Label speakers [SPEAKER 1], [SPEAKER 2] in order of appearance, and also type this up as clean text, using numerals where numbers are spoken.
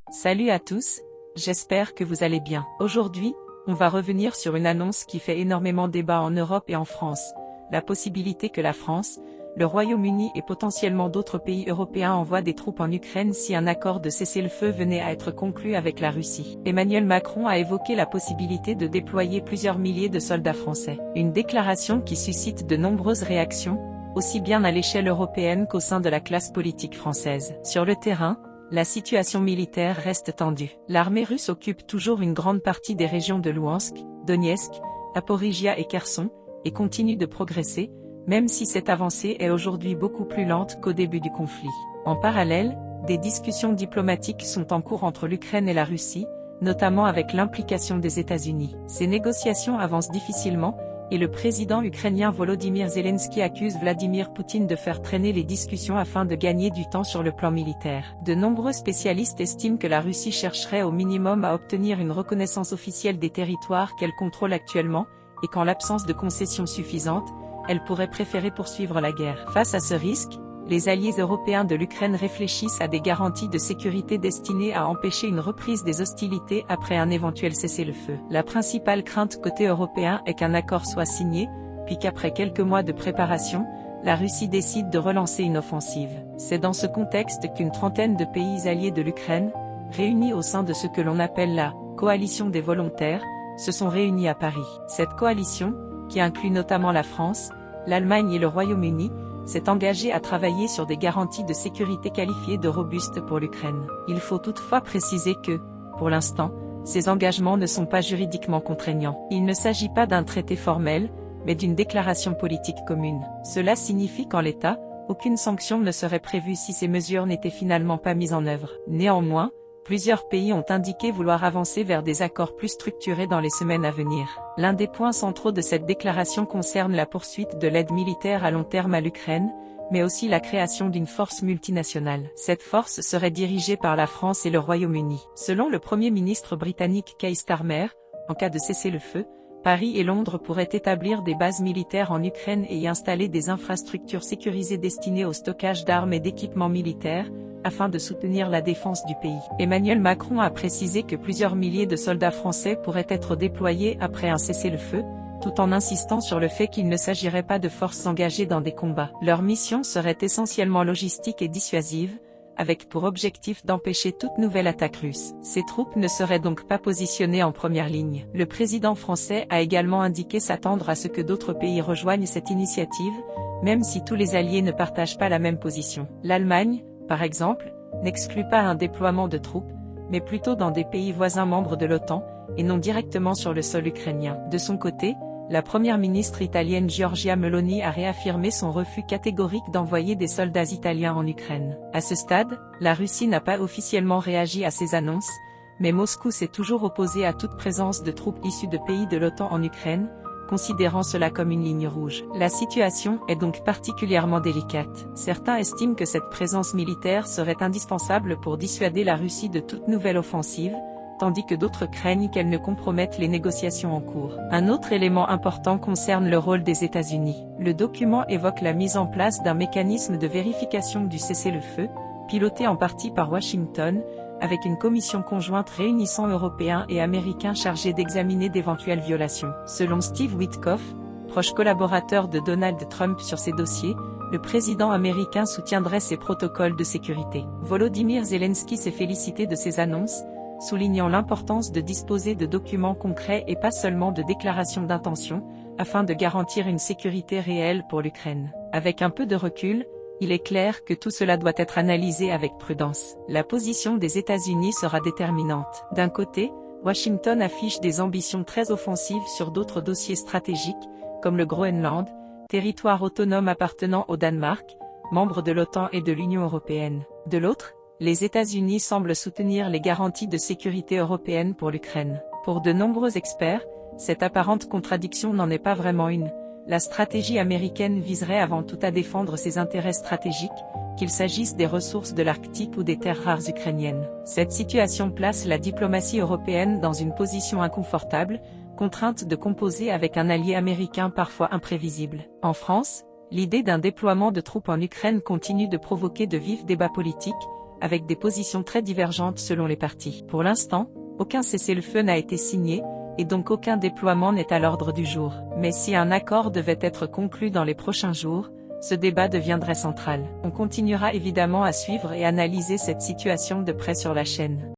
[SPEAKER 1] Salut à tous, j'espère que vous allez bien. Aujourd'hui, on va revenir sur une annonce qui fait énormément débat en Europe et en France. La possibilité que la France, le Royaume-Uni et potentiellement d'autres pays européens envoient des troupes en Ukraine si un accord de cessez-le-feu venait à être conclu avec la Russie. Emmanuel Macron a évoqué la possibilité de déployer plusieurs milliers de soldats français. Une déclaration qui suscite de nombreuses réactions, aussi bien à l'échelle européenne qu'au sein de la classe politique française. Sur le terrain, la situation militaire reste tendue. L'armée russe occupe toujours une grande partie des régions de Louhansk, Donetsk, Zaporijia et Kherson, et continue de progresser, même si cette avancée est aujourd'hui beaucoup plus lente qu'au début du conflit. En parallèle, des discussions diplomatiques sont en cours entre l'Ukraine et la Russie, notamment avec l'implication des États-Unis. Ces négociations avancent difficilement, et le président ukrainien Volodymyr Zelensky accuse Vladimir Poutine de faire traîner les discussions afin de gagner du temps sur le plan militaire. De nombreux spécialistes estiment que la Russie chercherait au minimum à obtenir une reconnaissance officielle des territoires qu'elle contrôle actuellement, et qu'en l'absence de concessions suffisantes, elle pourrait préférer poursuivre la guerre. Face à ce risque, les alliés européens de l'Ukraine réfléchissent à des garanties de sécurité destinées à empêcher une reprise des hostilités après un éventuel cessez-le-feu. La principale crainte côté européen est qu'un accord soit signé, puis qu'après quelques mois de préparation, la Russie décide de relancer une offensive. C'est dans ce contexte qu'une trentaine de pays alliés de l'Ukraine, réunis au sein de ce que l'on appelle la « coalition des volontaires », se sont réunis à Paris. Cette coalition, qui inclut notamment la France, l'Allemagne et le Royaume-Uni, s'est engagé à travailler sur des garanties de sécurité qualifiées de robustes pour l'Ukraine. Il faut toutefois préciser que, pour l'instant, ces engagements ne sont pas juridiquement contraignants. Il ne s'agit pas d'un traité formel, mais d'une déclaration politique commune. Cela signifie qu'en l'état, aucune sanction ne serait prévue si ces mesures n'étaient finalement pas mises en œuvre. Néanmoins, plusieurs pays ont indiqué vouloir avancer vers des accords plus structurés dans les semaines à venir. L'un des points centraux de cette déclaration concerne la poursuite de l'aide militaire à long terme à l'Ukraine, mais aussi la création d'une force multinationale. Cette force serait dirigée par la France et le Royaume-Uni. Selon le Premier ministre britannique Keir Starmer, en cas de cessez-le-feu, Paris et Londres pourraient établir des bases militaires en Ukraine et y installer des infrastructures sécurisées destinées au stockage d'armes et d'équipements militaires, afin de soutenir la défense du pays. Emmanuel Macron a précisé que plusieurs milliers de soldats français pourraient être déployés après un cessez-le-feu, tout en insistant sur le fait qu'il ne s'agirait pas de forces engagées dans des combats. Leur mission serait essentiellement logistique et dissuasive, avec pour objectif d'empêcher toute nouvelle attaque russe. Ces troupes ne seraient donc pas positionnées en première ligne. Le président français a également indiqué s'attendre à ce que d'autres pays rejoignent cette initiative, même si tous les alliés ne partagent pas la même position. L'Allemagne, par exemple, n'exclut pas un déploiement de troupes, mais plutôt dans des pays voisins membres de l'OTAN, et non directement sur le sol ukrainien. De son côté, la première ministre italienne Giorgia Meloni a réaffirmé son refus catégorique d'envoyer des soldats italiens en Ukraine. À ce stade, la Russie n'a pas officiellement réagi à ces annonces, mais Moscou s'est toujours opposé à toute présence de troupes issues de pays de l'OTAN en Ukraine, considérant cela comme une ligne rouge. La situation est donc particulièrement délicate. Certains estiment que cette présence militaire serait indispensable pour dissuader la Russie de toute nouvelle offensive, tandis que d'autres craignent qu'elle ne compromette les négociations en cours. Un autre élément important concerne le rôle des États-Unis. Le document évoque la mise en place d'un mécanisme de vérification du cessez-le-feu, piloté en partie par Washington, avec une commission conjointe réunissant Européens et Américains chargés d'examiner d'éventuelles violations. Selon Steve Witkoff, proche collaborateur de Donald Trump sur ces dossiers, le président américain soutiendrait ces protocoles de sécurité. Volodymyr Zelensky s'est félicité de ces annonces, soulignant l'importance de disposer de documents concrets et pas seulement de déclarations d'intention, afin de garantir une sécurité réelle pour l'Ukraine. Avec un peu de recul, il est clair que tout cela doit être analysé avec prudence. La position des États-Unis sera déterminante. D'un côté, Washington affiche des ambitions très offensives sur d'autres dossiers stratégiques, comme le Groenland, territoire autonome appartenant au Danemark, membre de l'OTAN et de l'Union européenne. De l'autre, les États-Unis semblent soutenir les garanties de sécurité européenne pour l'Ukraine. Pour de nombreux experts, cette apparente contradiction n'en est pas vraiment une. La stratégie américaine viserait avant tout à défendre ses intérêts stratégiques, qu'il s'agisse des ressources de l'Arctique ou des terres rares ukrainiennes. Cette situation place la diplomatie européenne dans une position inconfortable, contrainte de composer avec un allié américain parfois imprévisible. En France, l'idée d'un déploiement de troupes en Ukraine continue de provoquer de vifs débats politiques, avec des positions très divergentes selon les parties. Pour l'instant, aucun cessez-le-feu n'a été signé, et donc aucun déploiement n'est à l'ordre du jour. Mais si un accord devait être conclu dans les prochains jours, ce débat deviendrait central. On continuera évidemment à suivre et analyser cette situation de près sur la chaîne.